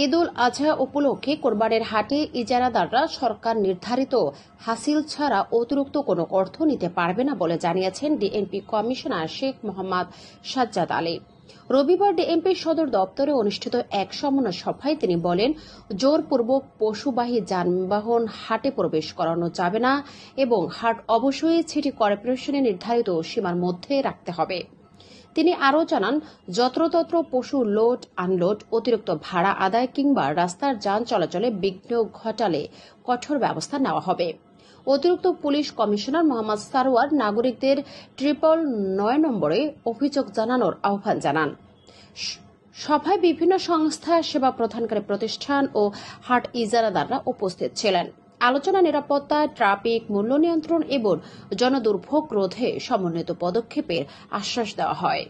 ঈদ উল আজহা উপলক্ষে কোরবানির হাটে ইজারাদাররা সরকার নির্ধারিত হাসিল ছাড়া অতিরিক্ত কোনো অর্থ নিতে পারবে না বলে জানিয়েছেন ডিএনপি কমিশনার শেখ মোহাম্মদ সাজ্জাদ আলী। রবিবার ডিএনপি সদর দপ্তরে অনুষ্ঠিত এক সমন্বয় সভায় তিনি বলেন, জোরপূর্বক পশুবাহী যানবাহন হাটে প্রবেশ করানো যাবে না এবং হাট অবশ্যই সিটি কর্পোরেশনের নির্ধারিত সীমার মধ্যে রাখতে হবে। তিনি আরও জানান, যত্রতত্র পশু লোড আনলোড, অতিরিক্ত ভাড়া আদায় কিংবা রাস্তার যান চলাচলে বিঘ্ন ঘটালে কঠোর ব্যবস্থা নেওয়া হবে। অতিরিক্ত পুলিশ কমিশনার মোহাম্মদ সারোয়ার নাগরিকদের 999 নম্বরে অভিযোগ জানানোর আহ্বান জানান। সভায় বিভিন্ন সংস্থা, সেবা প্রদানকারী প্রতিষ্ঠান ও হাট ইজারাদাররা উপস্থিত ছিলেন। আলোচনা নিরাপত্তা, ট্রাফিক, মূল্য নিয়ন্ত্রণ এবং জনদুর্ভোগ রোধে সমন্বিত পদক্ষেপের আশ্বাস দেওয়া হয়।